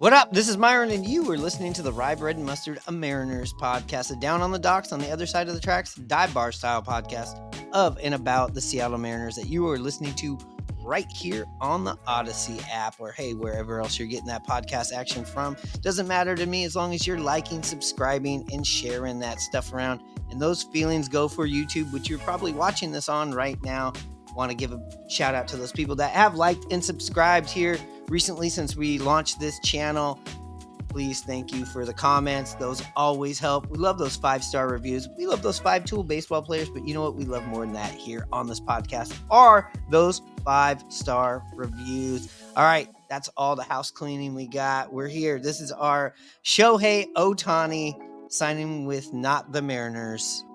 What up? This is Myron, and you are listening to the Rye Bread and Mustard, a Mariners podcast, a down on the docks, on the other side of the tracks, dive bar style podcast of and about the Seattle Mariners that you are listening to right here on the Odyssey app, or hey, wherever else you're getting that podcast action from. Doesn't matter to me as long as you're liking, subscribing, and sharing that stuff around. And those feelings go for YouTube, which you're probably watching this on right now. Want to give a shout out to those people that have liked and subscribed here recently since we launched this channel. Please, thank you for the comments. Those always help. We love those 5-star reviews. We love those 5-tool baseball players, but you know what we love more than that here on this podcast are those 5-star reviews. All right, that's all the house cleaning we got. We're here. This is our Shohei Ohtani signing with Not the Mariners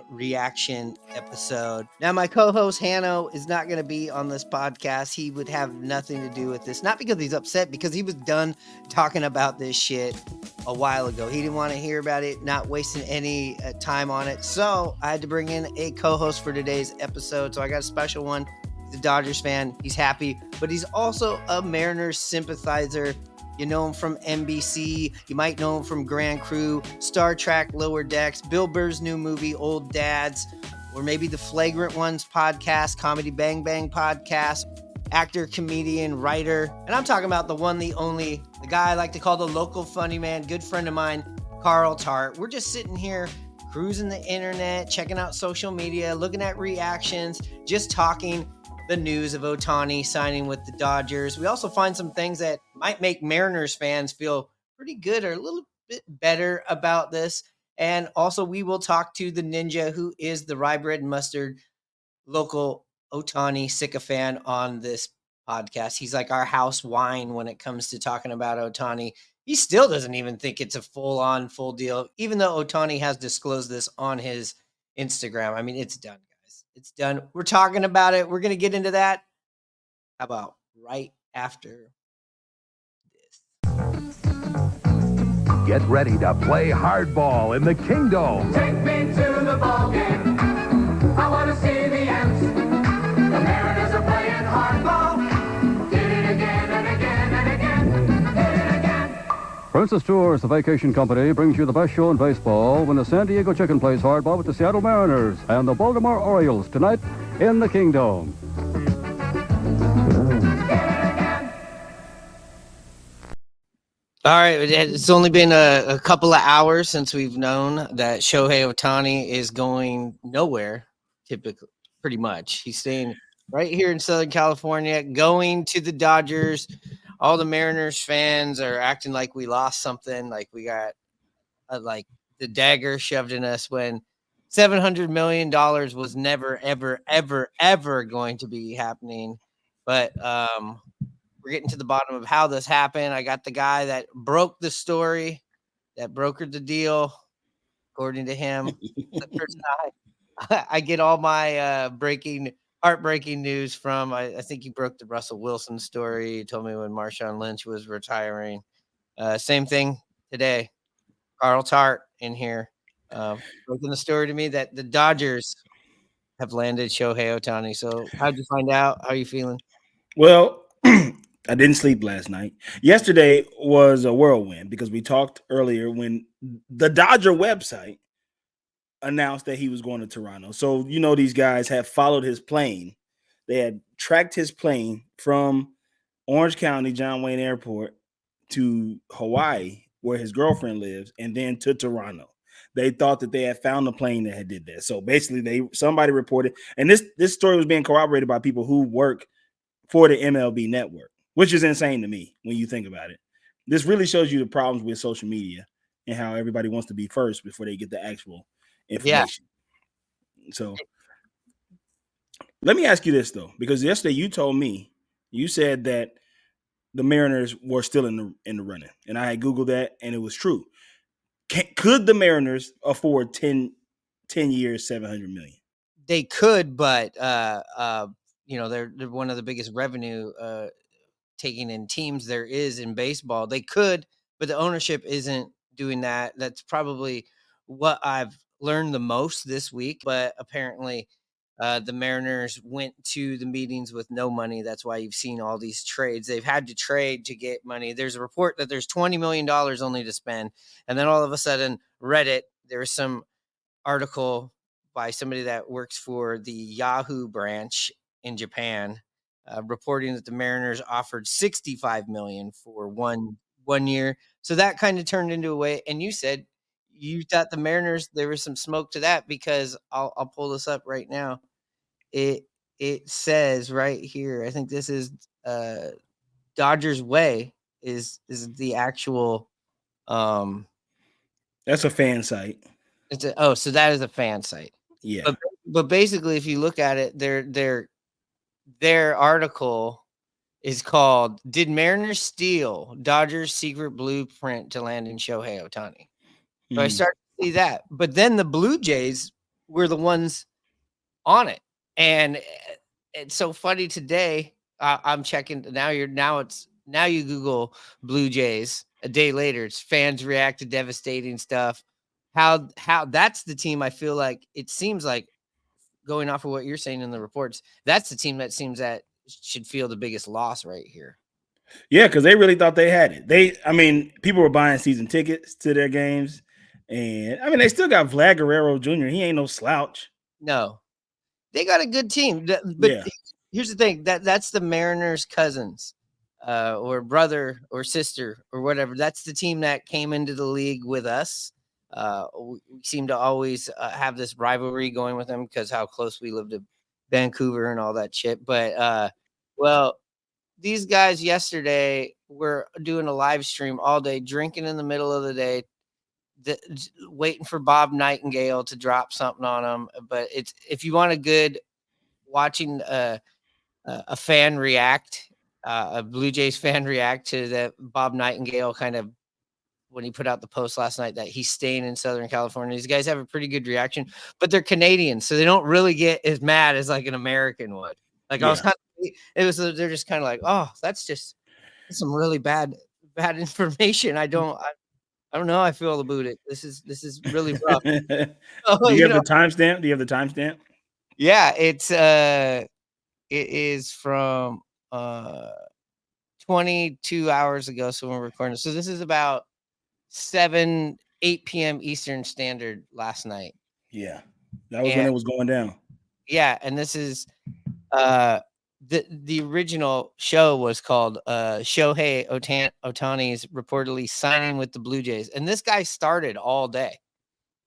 reaction episode. Now, my co-host Hanno is not going to be on this podcast. He would have nothing to do with this, not because he's upset, because he was done talking about this shit a while ago. He didn't want to hear about it, not wasting any time on it. So I had to bring in a co-host for today's episode. So I got a special one. He's a Dodgers fan. He's happy, but he's also a Mariners sympathizer. You know him from NBC. You might know him from Grand Crew, Star Trek, Lower Decks, Bill Burr's new movie, Old Dads, or maybe the Flagrant Ones podcast, Comedy Bang Bang podcast, actor, comedian, writer. And I'm talking about the one, the only, the guy I like to call the local funny man, good friend of mine, Carl Tart. We're just sitting here cruising the internet, checking out social media, looking at reactions, just talking the news of Ohtani signing with the Dodgers. We also find some things that might make Mariners fans feel pretty good or a little bit better about this. And also we will talk to the ninja, who is the Rye Bread and Mustard local Ohtani sycophant on this podcast. He's like our house wine when it comes to talking about Ohtani. He still doesn't even think it's a full deal, even though Ohtani has disclosed this on his Instagram. I mean, it's done. It's done. We're talking about it. We're going to get into that. How about right after this? Get ready to play hardball in the Kingdom. Take me to the ball game. I want to see the Ants. The Mariners are playing hardball. Did it again and again and again. Did it again. Princess Tours, the vacation company, brings you the best show in baseball when the San Diego Chicken plays hardball with the Seattle Mariners and the Baltimore Orioles tonight in the Kingdom. All right, it's only been a couple of hours since we've known that Shohei Ohtani is going nowhere, typically, pretty much. He's staying right here in Southern California, going to the Dodgers. All the Mariners fans are acting like we lost something, like we got like the dagger shoved in us when $700 million was never, ever, ever, ever going to be happening. But we're getting to the bottom of how this happened. I got the guy that broke the story, that brokered the deal, according to him. The person I get all my heartbreaking news from. I think he broke the Russell Wilson story. He told me when Marshawn Lynch was retiring. Same thing today. Carl Tart in here broken the story to me that the Dodgers have landed Shohei Ohtani. So how'd you find out? How are you feeling? Well, I didn't sleep last night. Yesterday was a whirlwind because we talked earlier when the Dodger website announced that he was going to Toronto. So, you know, these guys have followed his plane. They had tracked his plane from Orange County, John Wayne Airport, to Hawaii, where his girlfriend lives, and then to Toronto. They thought that they had found the plane that had did that. So basically, somebody reported, and this story was being corroborated by people who work for the MLB network, which is insane to me when you think about it. This really shows you the problems with social media and how everybody wants to be first before they get the actual information. Yeah. So let me ask you this, though, because yesterday you told me, you said that the Mariners were still in the running, and I had Googled that, and it was true. Could the Mariners afford 10 years, $700 million? They could, but you know, they're one of the biggest revenue taking in teams there is in baseball. They could, but the ownership isn't doing that. That's probably what I've learned the most this week. But apparently, The Mariners went to the meetings with no money. That's why you've seen all these trades. They've had to trade to get money. There's a report that there's $20 million only to spend. And then all of a sudden, Reddit, there's some article by somebody that works for the Yahoo branch in Japan, reporting that the Mariners offered $65 million for one year. So that kind of turned into a way. And you said you thought the Mariners, there was some smoke to that, because I'll pull this up right now. It says right here, I think this is Dodgers Way is the actual That's a fan site. so that is a fan site. Yeah. But basically, if you look at it, their article is called "Did Mariners Steal Dodgers' Secret Blueprint to Land in Shohei Ohtani?" So I started to see that, but then the Blue Jays were the ones on it, and it's so funny today. I'm checking now. You Google Blue Jays a day later. It's fans react to devastating stuff. How that's the team. I feel like it seems like, going off of what you're saying in the reports, that's the team that seems that should feel the biggest loss right here. Yeah, because they really thought they had it. People were buying season tickets to their games, and they still got Vlad Guerrero Jr. He ain't no slouch. No, they got a good team. But Yeah. Here's the thing, that's the Mariners' cousins, or brother or sister or whatever. That's the team that came into the league with us. We seem to always have this rivalry going with them because how close we live to Vancouver and all that shit. But well, these guys yesterday were doing a live stream all day, drinking in the middle of the day, waiting for Bob Nightingale to drop something on them. But it's, if you want a good watching a fan react, a Blue Jays fan react to that Bob Nightingale kind of, when he put out the post last night that he's staying in Southern California. These guys have a pretty good reaction, but they're Canadian, so they don't really get as mad as like an American would. Like, I was kind of, they're just kind of like, oh, that's some really bad information. I don't know. I feel about it. This is really rough. Do you have the timestamp? Do you have the timestamp? Yeah, it is from 22 hours ago. So we're recording. So this is about 8 p.m. Eastern Standard last night. Yeah, that was when it was going down. Yeah, and this is the original show was called Shohei Ohtani's reportedly signing with the Blue Jays, and this guy started all day.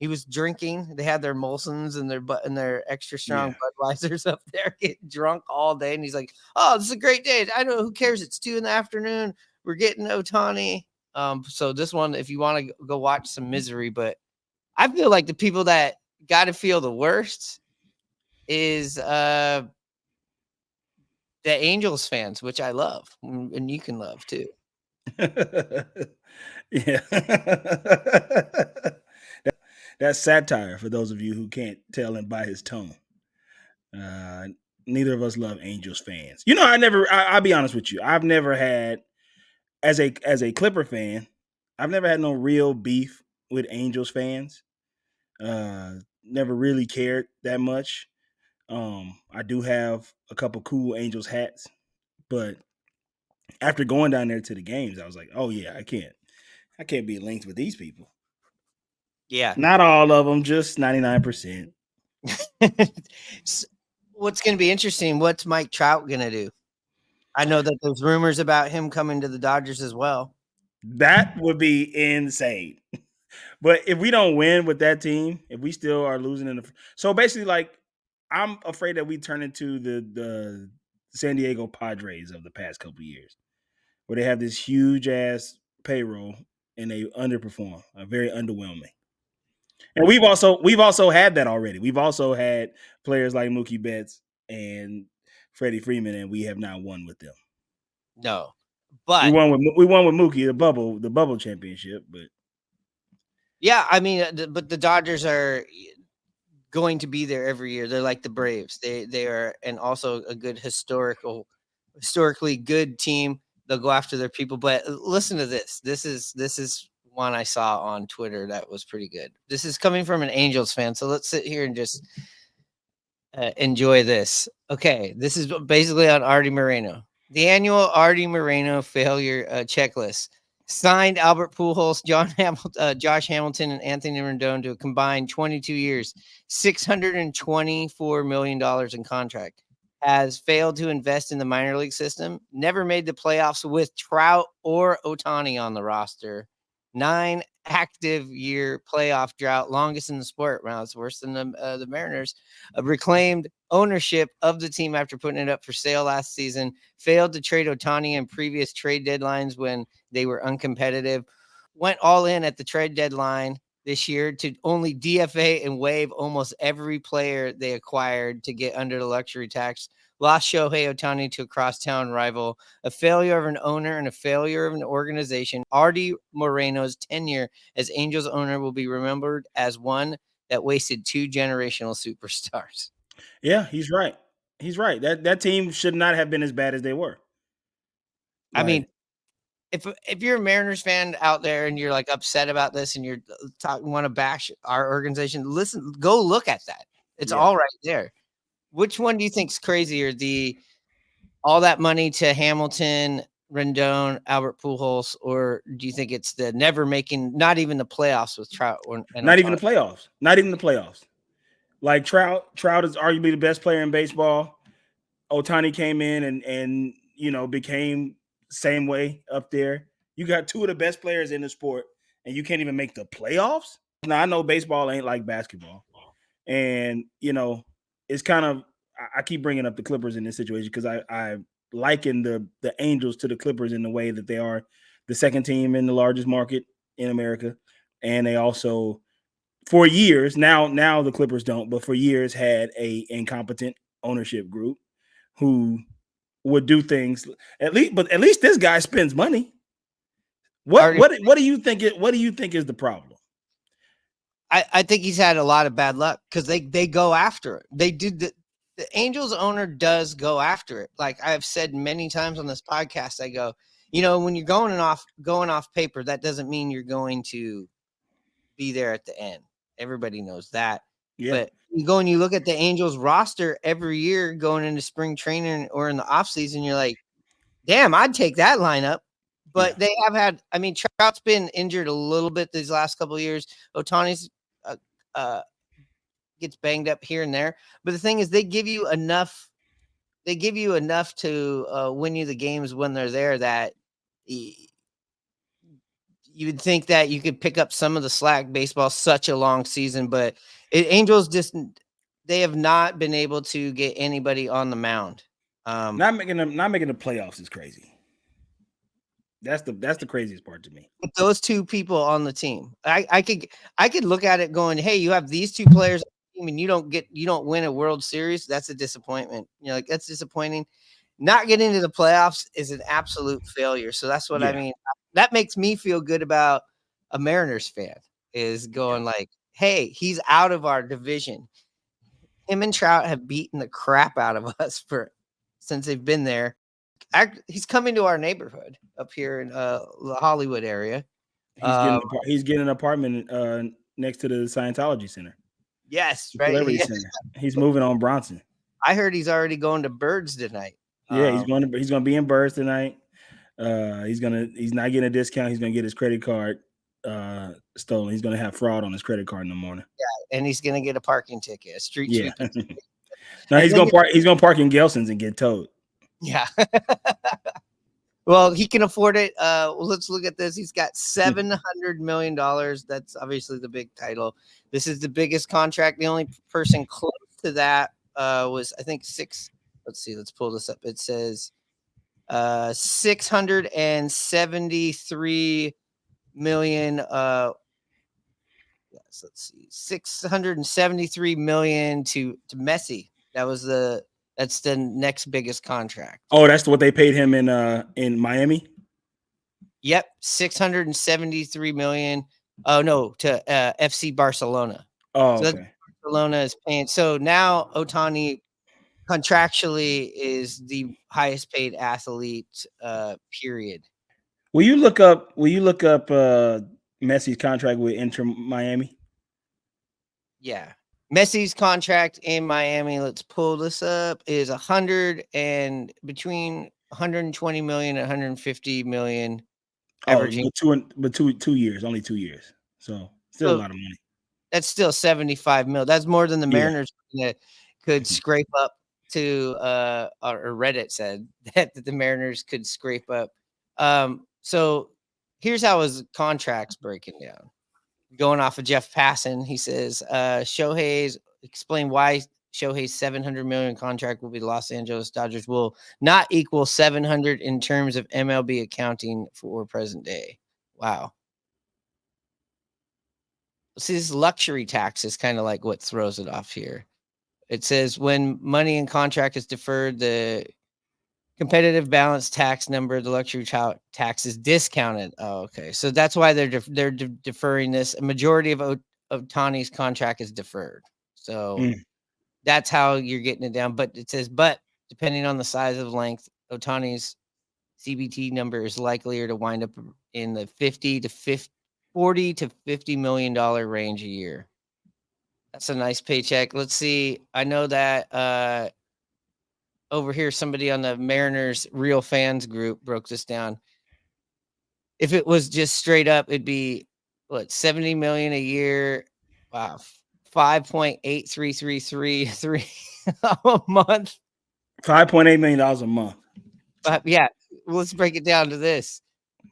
He was drinking. They had their Molsons and their extra strong Budweisers up there, getting drunk all day, and he's like, "Oh, this is a great day. I know, who cares? It's 2 p.m. We're getting Ohtani." So this one, if you want to go watch some misery, but I feel like the people that got to feel the worst is the Angels fans, which I love, and you can love too. Yeah. That's satire for those of you who can't tell him by his tone. Neither of us love Angels fans. I'll be honest with you. I've never had, as a Clipper fan, I've never had no real beef with Angels fans. Never really cared that much. I do have a couple cool Angels hats, but after going down there to the games, I was like, oh yeah, I can't be linked with these people. Yeah. Not all of them, just 99%. What's going to be interesting, what's Mike Trout going to do? I know that there's rumors about him coming to the Dodgers as well. That would be insane. But if we don't win with that team, if we still are losing so basically, like, I'm afraid that we turn into the San Diego Padres of the past couple of years, where they have this huge ass payroll and they underperform, very underwhelming. And we've also had that already. We've also had players like Mookie Betts and Freddie Freeman, and we have not won with them. No, but we won with Mookie, the bubble championship. But yeah, but the Dodgers are going to be there every year. They're like the Braves. They are, and also a good historically good team. They'll go after their people. But listen to this. This is one I saw on Twitter that was pretty good. This is coming from an Angels fan. So let's sit here and just Enjoy this. Okay, this is basically on Artie Moreno. The annual Artie Moreno failure checklist. Signed Albert Pujols, Josh Hamilton, and Anthony Rendon to a combined 22 years, $624 million in contract. Has failed to invest in the minor league system. Never made the playoffs with Trout or Ohtani on the roster. 9 active year playoff drought, longest in the sport. Wow, it's worse than the Mariners. Reclaimed ownership of the team after putting it up for sale last season. Failed to trade Ohtani in previous trade deadlines when they were uncompetitive. Went all in at the trade deadline this year to only DFA and waive almost every player they acquired to get under the luxury tax. Lost Shohei Ohtani to a crosstown rival. A failure of an owner and a failure of an organization. Artie Moreno's tenure as Angels owner will be remembered as one that wasted 2 generational superstars. Yeah, he's right. He's right. That team should not have been as bad as they were. I mean, if you're a Mariners fan out there and you're like upset about this and you're want to bash our organization, listen, go look at that. It's all right there. Which one do you think's crazier? All that money to Hamilton, Rendon, Albert Pujols, or do you think it's the never making, not even the playoffs with Trout? Not even the playoffs. Not even the playoffs. Like Trout is arguably the best player in baseball. Ohtani came in and became same way up there. You got 2 of the best players in the sport, and you can't even make the playoffs. Now I know baseball ain't like basketball, and it's kind of, I keep bringing up the Clippers in this situation because I liken the Angels to the Clippers in the way that they are the second team in the largest market in America, and they also, for years now the Clippers don't, but for years had a incompetent ownership group who would do things at least this guy spends money. What do you think is the problem? I think he's had a lot of bad luck because they go after it. They do the Angels owner does go after it. Like I've said many times on this podcast, I go, when you're going off paper, that doesn't mean you're going to be there at the end. Everybody knows that. Yeah. But you go and you look at the Angels roster every year going into spring training or in the offseason, you're like, damn, I'd take that lineup. But they have had, Trout's been injured a little bit these last couple of years. Ohtani's gets banged up here and there. But the thing is, they give you enough to win you the games when they're there that you would think that you could pick up some of the slack. Baseball's such a long season, but Angels they have not been able to get anybody on the mound. Not making the playoffs is crazy. That's the craziest part to me. With those 2 people on the team, I could look at it going, hey, you have these 2 players on the team and you don't win a World Series. That's a disappointment. Like that's disappointing. Not getting to the playoffs is an absolute failure. So that's what I mean. That makes me feel good about a Mariners fan is going like, hey, he's out of our division. Him and Trout have beaten the crap out of us since they've been there. He's coming to our neighborhood up here in the Hollywood area. He's getting an apartment next to the Scientology Center. Yes, right. Center. He's moving on Bronson. I heard he's already going to Birds tonight. Yeah, he's going to be in Birds tonight. He's not getting a discount. He's going to get his credit card stolen. He's going to have fraud on his credit card in the morning. Yeah, and he's going to get a parking ticket, a street sweeping. No, he's going to park in Gelson's and get towed. Yeah. Well, he can afford it. Let's look at this. He's got $700 million. That's obviously the big title. This is the biggest contract. The only person close to that was, I think, let's see. Let's pull this up. It says 673 million. Yes, let's see. 673 million to Messi. That's the next biggest contract. Oh, that's what they paid him in Miami? Yep, 673 million. Oh no, to FC Barcelona. Oh, so okay. Barcelona is paying. So now Ohtani contractually is the highest paid athlete, period. Will you look up Messi's contract with Inter Miami? Yeah. Messi's contract in Miami, let's pull this up, is between 120 million and 150 million, averaging. But two years, only 2 years. So still a So lot of money. that's still 75 mil. That's more than the Yeah. Mariners could Mhm. scrape up to, or Reddit said that the Mariners could scrape up. So here's how his contract's breaking down. Going off of Jeff Passan, he says, explain why Shohei's 700 million contract will be Los Angeles Dodgers will not equal 700 in terms of MLB accounting for present day. Wow. See, this luxury tax is kind of like what throws it off here. It says when money in contract is deferred, the competitive balance tax number, the luxury tax is discounted. Oh, okay. So that's why they're deferring this. A majority of Ohtani's contract is deferred. So that's how you're getting it down. But it says, but depending on the size of length, Ohtani's CBT number is likelier to wind up in the 40 to $50 million range a year. That's a nice paycheck. Let's see. I know that over here, somebody on the Mariners Real Fans group broke this down. If it was just straight up, it'd be what, 70 million a year. Wow. 5.8333 a month. $5.8 million a month. Yeah, let's break it down to this.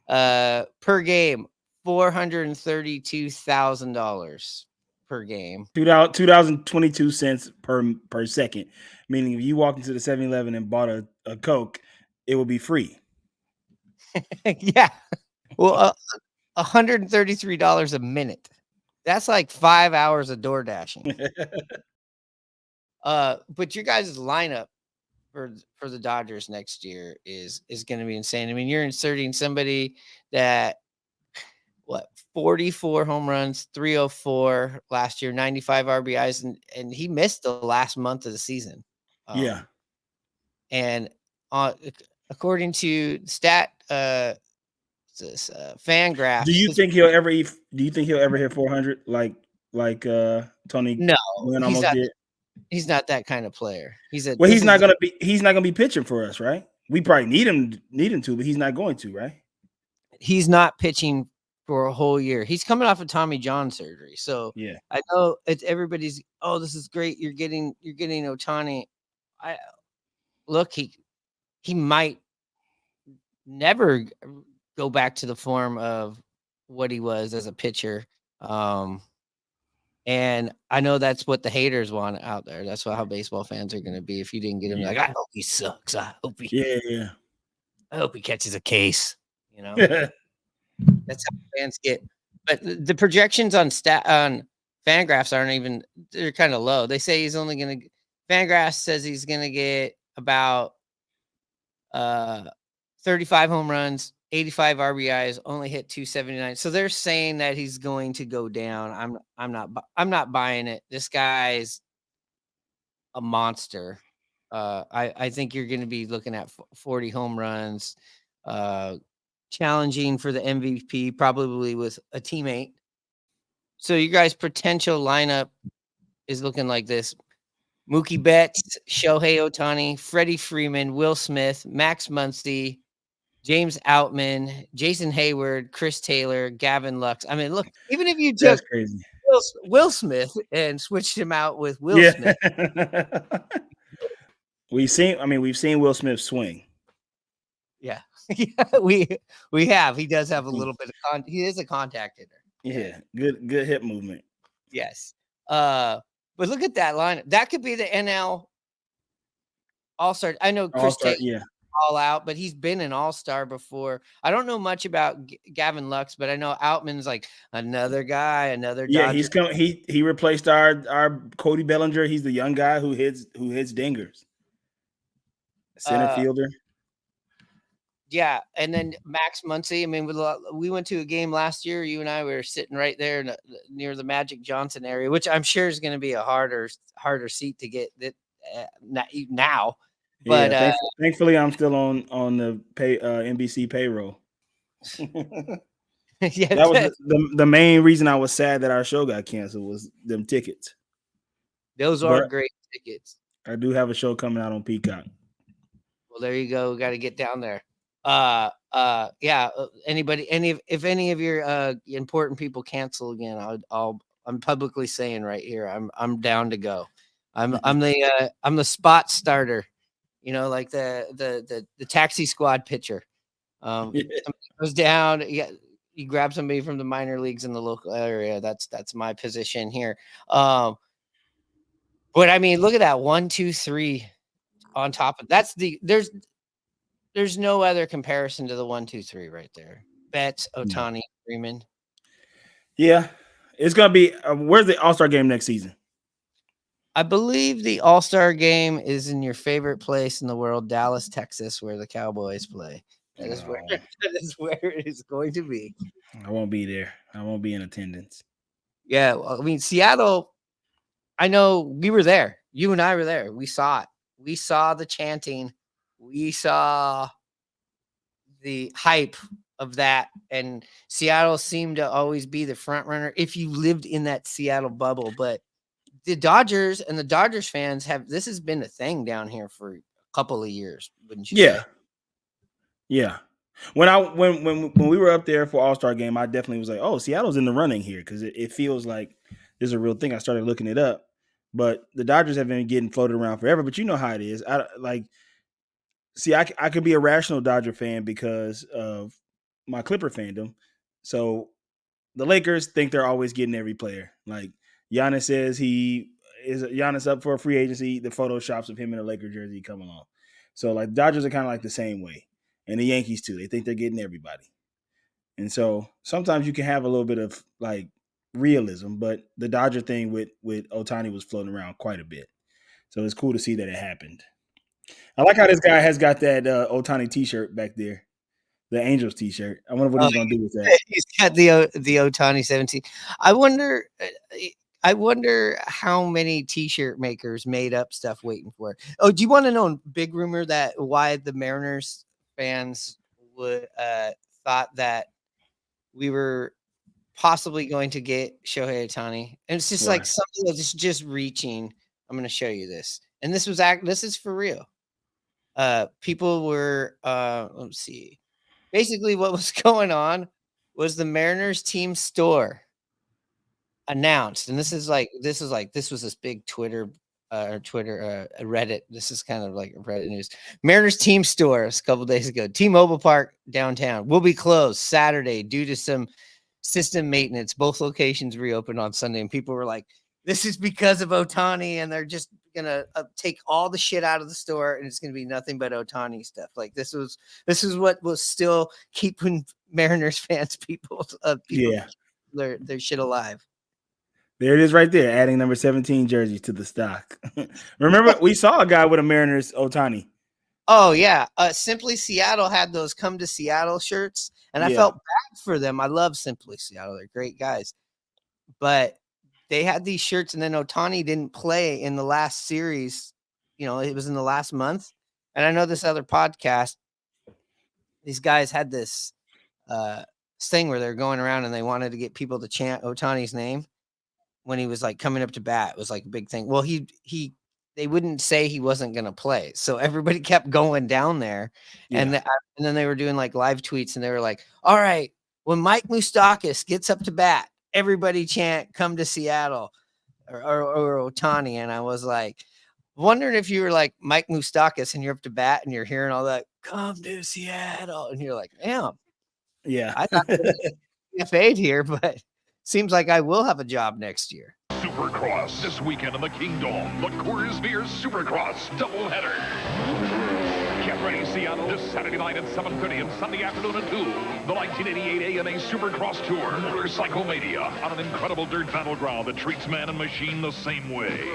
Per game, $432,000 per game. 2022 cents per second. Meaning if you walk into the 7-Eleven and bought a Coke, it would be free. Yeah. Well, $133 a minute. That's like 5 hours of door dashing. But your guys' lineup for the Dodgers next year is going to be insane. I mean, you're inserting somebody that 44 home runs, 304 last year, 95 RBIs, and he missed the last month of the season. Yeah. And according to Fangraphs, Do you think he'll ever hit 400 like Tony no, Gwynn almost did? He's not that kind of player. He's not gonna be pitching for us, right? We probably need him to, but he's not going to, right? He's not pitching for a whole year. He's coming off of Tommy John surgery. So yeah, I know it's everybody's, oh, this is great. You're getting Ohtani. He might never go back to the form of what he was as a pitcher. And I know that's what the haters want out there. That's how baseball fans are going to be. If you didn't get him, like, I hope he sucks. I hope he catches a case. You know, that's how fans get. But the projections on Fangraphs aren't even. They're kind of low. They say he's only going to. Fangraphs says he's going to get about 35 home runs, 85 RBIs, only hit 279. So they're saying that he's going to go down. I'm not buying it. This guy's a monster. I think you're going to be looking at 40 home runs, challenging for the MVP, probably with a teammate. So you guys' potential lineup is looking like this: Mookie Betts, Shohei Ohtani, Freddie Freeman, Will Smith, Max Muncy, James Outman, Jason Hayward, Chris Taylor, Gavin Lux. I mean, look, even if you took crazy. Will Smith and switched him out with Will Smith. we've seen Will Smith swing. Yeah. we have. He does have a little bit of he is a contact hitter. Yeah, good hip movement. Yes. But look at that lineup. That could be the NL All-Star. I know Chris Taylor all out, but he's been an all-star before. I don't know much about Gavin Lux, but I know Outman's like another guy, another Dodger. Yeah, he's coming. He replaced our Cody Bellinger. He's the young guy who hits dingers. Center fielder. Yeah, and then Max Muncy. I mean, we went to a game last year. You and I were sitting right there near the Magic Johnson area, which I'm sure is going to be a harder seat to get that now. But thankfully, I'm still on the NBC payroll. Yeah, that was the main reason I was sad that our show got canceled was them tickets. Those are But great tickets. I do have a show coming out on Peacock. Well, there you go. Got to get down there. Yeah. Anybody, if any of your important people cancel again, I'm publicly saying right here, I'm down to go. I'm the spot starter. You know, like the taxi squad pitcher. Somebody goes down. You grab somebody from the minor leagues in the local area. That's my position here. But I mean, look at that 1, 2, 3 on top of there's no other comparison to the 1, 2, 3 right there. Betts, Ohtani, Freeman. Yeah, it's gonna be. Where's the All-Star game next season? I believe the All-Star game is in your favorite place in the world, Dallas, Texas, where the Cowboys play. That is where Oh. that is where it is going to be. I won't be there. I won't be in attendance. Yeah, well, I mean, Seattle, I know we were there. You and I were there. We saw it. We saw the chanting. We saw the hype of that. And Seattle seemed to always be the front runner if you lived in that Seattle bubble. But the Dodgers and the Dodgers fans this has been a thing down here for a couple of years, wouldn't you say? Yeah. When we were up there for All-Star game, I definitely was like, oh, Seattle's in the running here because it feels like there's a real thing. I started looking it up, but the Dodgers have been getting floated around forever. But you know how it is. I could be a rational Dodger fan because of my Clipper fandom. So the Lakers think they're always getting every player. Like Giannis says Giannis up for a free agency. The photoshops of him in a Laker jersey come along. So like Dodgers are kind of like the same way. And the Yankees too. They think they're getting everybody. And so sometimes you can have a little bit of like realism, but the Dodger thing with Ohtani was floating around quite a bit. So it's cool to see that it happened. I like how this guy has got that Ohtani t-shirt back there. The Angels t-shirt. I wonder what he's going to do with that. He's got the Ohtani 17. I wonder how many t-shirt makers made up stuff waiting for it. Oh, do you want to know big rumor that why the Mariners fans would thought that we were possibly going to get Shohei Ohtani? And it's just like something that's just reaching. I'm going to show you this. And this is for real. People were let's see. Basically, what was going on was the Mariners team store announced, and this was this big Twitter Reddit. This is kind of like Reddit news. Mariners team store a couple days ago. T-Mobile Park downtown will be closed Saturday due to some system maintenance. Both locations reopened on Sunday, and people were like, "This is because of Ohtani," and they're just gonna take all the shit out of the store, and it's gonna be nothing but Ohtani stuff. Like this is what was still keeping Mariners fans people their shit alive. There it is right there, adding number 17 jersey to the stock. Remember, we saw a guy with a Mariners Ohtani. Oh, yeah. Simply Seattle had those Come to Seattle shirts, and I felt bad for them. I love Simply Seattle. They're great guys. But they had these shirts, and then Ohtani didn't play in the last series. You know, it was in the last month. And I know this other podcast, these guys had this thing where they're going around and they wanted to get people to chant Ohtani's name when he was like coming up to bat. It was like a big thing. Well, they wouldn't say he wasn't going to play. So everybody kept going down there. And then they were doing like live tweets and they were like, all right, when Mike Moustakas gets up to bat, everybody chant, come to Seattle or Ohtani. And I was like, wondering if you were like Mike Moustakas and you're up to bat and you're hearing all that, come to Seattle. And you're like, damn. Yeah. I thought FA'd here, but seems like I will have a job next year. Supercross this weekend in the Kingdom. The Coors Beer Supercross doubleheader. Get ready, Seattle, this Saturday night at 7:30 and Sunday afternoon at 2. The 1988 AMA Supercross Tour, Motorcycle Mania, on an incredible dirt battleground that treats man and machine the same way.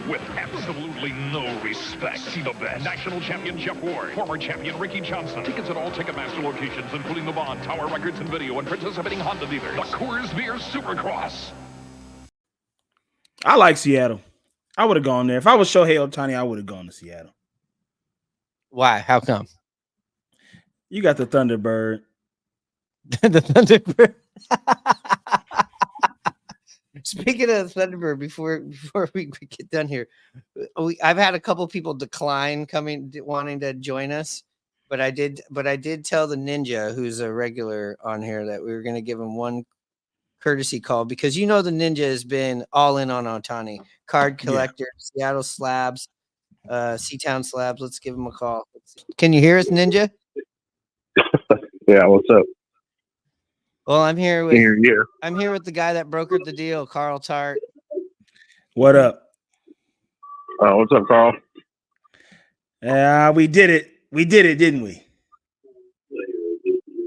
With absolutely no respect. See the best. National champion Jeff Ward, former champion Ricky Johnson. Tickets at all Ticketmaster locations, including the Bond, Tower Records and Video, and participating Honda dealers. The Coors Beer Supercross. I like Seattle. I would have gone there. If I was Shohei Ohtani, I would have gone to Seattle. Why? How come? You got the Thunderbird. The Thunderbird. Speaking of Thunderbird, before we get done here, I've had a couple people decline wanting to join us, but I did tell the Ninja, who's a regular on here, that we were going to give him one courtesy call because the Ninja has been all in on Ohtani, card collector, Seattle Slabs, Seatown Slabs. Let's give him a call. Can you hear us, Ninja? Yeah, what's up? Well, I'm here with Here. I'm here with the guy that brokered the deal, Carl Tart. What up? What's up, Carl? We did it. We did it, didn't we?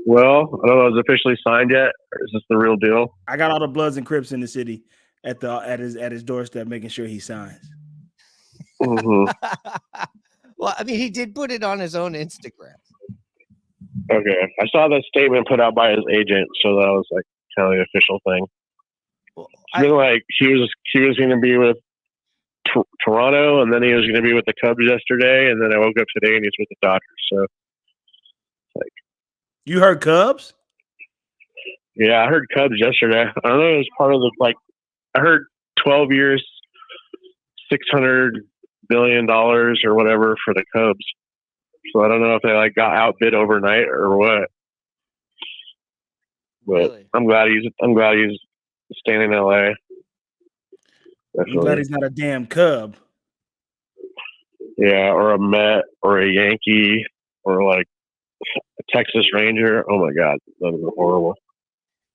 Well, I don't know if it's officially signed yet, or is this the real deal? I got all the Bloods and Crips in the city at his doorstep, making sure he signs. Mm-hmm. Well, I mean, he did put it on his own Instagram. Okay, I saw that statement put out by his agent, so that was like kind of the official thing. Well, He was going to be with Toronto, and then he was going to be with the Cubs yesterday, and then I woke up today and he's with the Dodgers. So, You heard Cubs? yeah, I heard Cubs yesterday. I don't know. It was part of I heard 12 years, $600 billion or whatever for the Cubs. So I don't know if they got outbid overnight or what. But Really? I'm glad he's staying in LA. I'm glad he's not a damn Cub. Yeah, or a Met or a Yankee or a Texas Ranger. Oh my God, that would be horrible.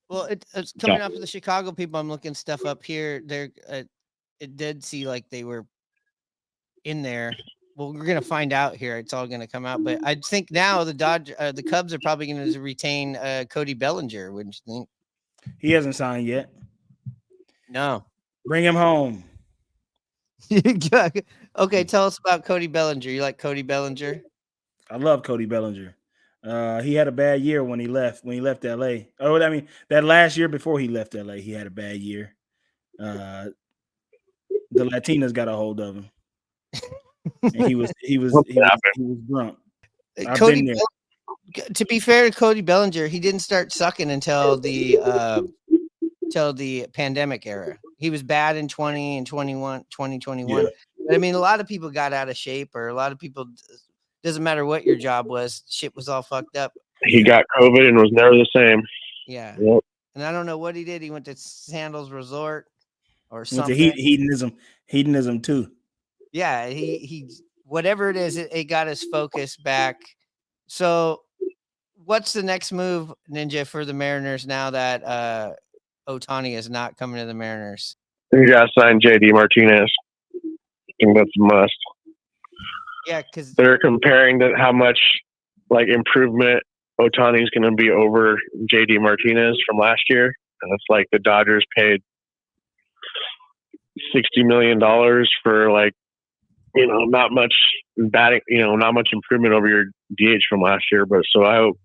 Well, it's coming up to the Chicago people. I'm looking stuff up here. It did see like they were in there. Well, we're gonna find out here. It's all gonna come out, but I think now the Cubs are probably going to retain Cody Bellinger. Wouldn't you think? He hasn't signed yet. No. Bring him home. Okay, tell us about Cody Bellinger. You like Cody Bellinger? I love Cody Bellinger. He had a bad year when he left LA. Oh, I mean, that last year before he left LA, he had a bad year. The Latinas got a hold of him. And he was drunk. To be fair to Cody Bellinger, he didn't start sucking until the pandemic era. He was bad in 2021. Yeah. But I mean, a lot of people got out of shape, or a lot of people, doesn't matter what your job was, shit was all fucked up. He got COVID and was never the same. Yeah. Yep. And I don't know what he did. He went to Sandals Resort or Went to something. hedonism too. Yeah, he whatever it is, it got his focus back. So what's the next move, Ninja, for the Mariners now that Ohtani is not coming to the Mariners? You got to sign JD Martinez. I think that's a must. Yeah, because They're comparing how much improvement Ohtani is going to be over JD Martinez from last year, and it's like the Dodgers paid $60 million for not much batting, not much improvement over your DH from last year. But so I hope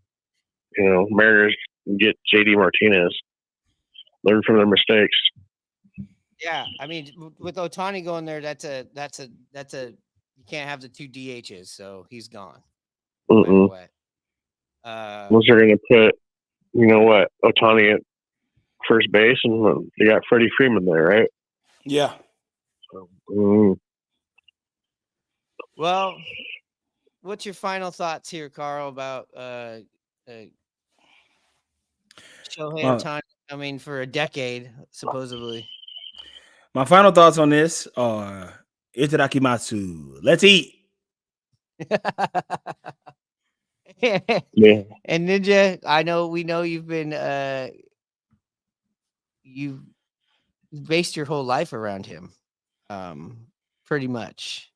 Mariners can get JD Martinez, learn from their mistakes. yeah, I mean, with Ohtani going there, that's a you can't have the two DHs, so he's gone. No matter what. Unless they're going to put, Ohtani at first base, and they got Freddie Freeman there, right? Yeah. Well, what's your final thoughts here, Carl, about Shohei Ohtani coming for a decade, supposedly? My final thoughts on this are itadakimasu. Let's eat. Yeah. And Ninja, we know you've been you've based your whole life around him. Pretty much.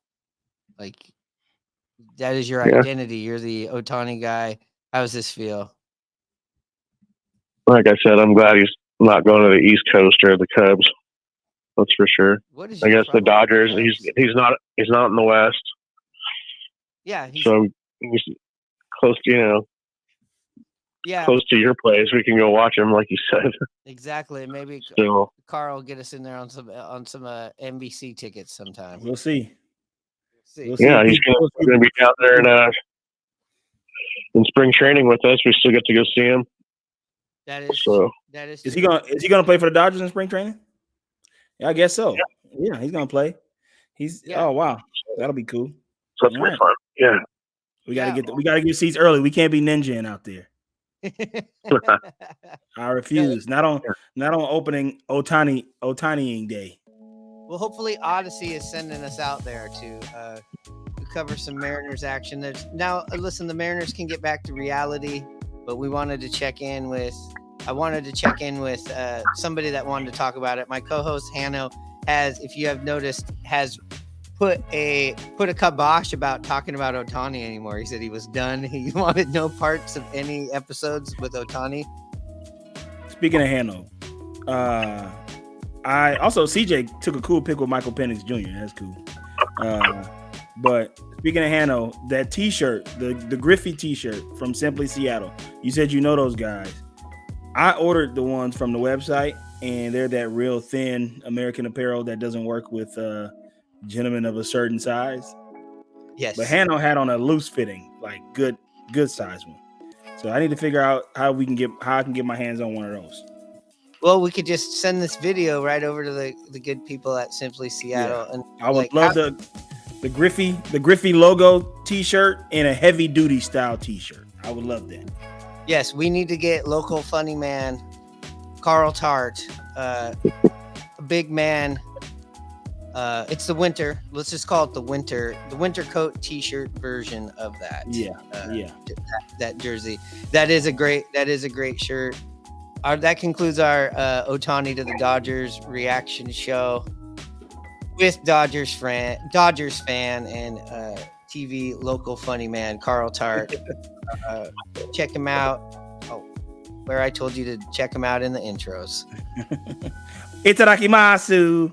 Like that is your identity. You're the Ohtani guy. How does this feel? Like I said, I'm glad he's not going to the East Coast or the Cubs. That's for sure. I guess the Dodgers. He's not in the West. Yeah. So he's close to close to your place. We can go watch him, like you said. Exactly. Maybe Carl will get us in there on some NBC tickets sometime. We'll see. He's going to be down there in spring training with us. We still get to go see him. That is. Is he going to play for the Dodgers in spring training? I guess so. Yeah, he's gonna play. Oh wow, that'll be cool. So that's my fun. Yeah. We gotta get seats early. We can't be ninjaing out there. I refuse. Not on opening Ohtaniing day. Well, hopefully Odyssey is sending us out there to cover some Mariners action. Listen, the Mariners can get back to reality, but I wanted to check in with somebody that wanted to talk about it. My co-host Hanno if you have noticed, has put a kibosh about talking about Ohtani anymore. He said he was done. He wanted no parts of any episodes with Ohtani. Speaking of Hanno, I also CJ took a cool pic with Michael Penix Jr. That's cool. But speaking of Hanno, that T-shirt, the Griffey T-shirt from Simply Seattle. You said you know those guys. I ordered the ones from the website, and they're that real thin American Apparel that doesn't work with gentlemen of a certain size. Yes. But Hanno had on a loose fitting, like good size one. So I need to figure out how I can get my hands on one of those. Well, we could just send this video right over to the good people at Simply Seattle. Yeah. And I would love the Griffey logo T-shirt and a heavy duty style T-shirt. I would love that. Yes, we need to get local funny man Carl Tart, a big man. It's the winter. Let's just call it the winter coat T-shirt version of that. That jersey. That is a great shirt. That concludes our Ohtani to the Dodgers reaction show with Dodgers fan and TV local funny man Carl Tart. Check him out. Where I told you to check him out in the intros. Itadakimasu.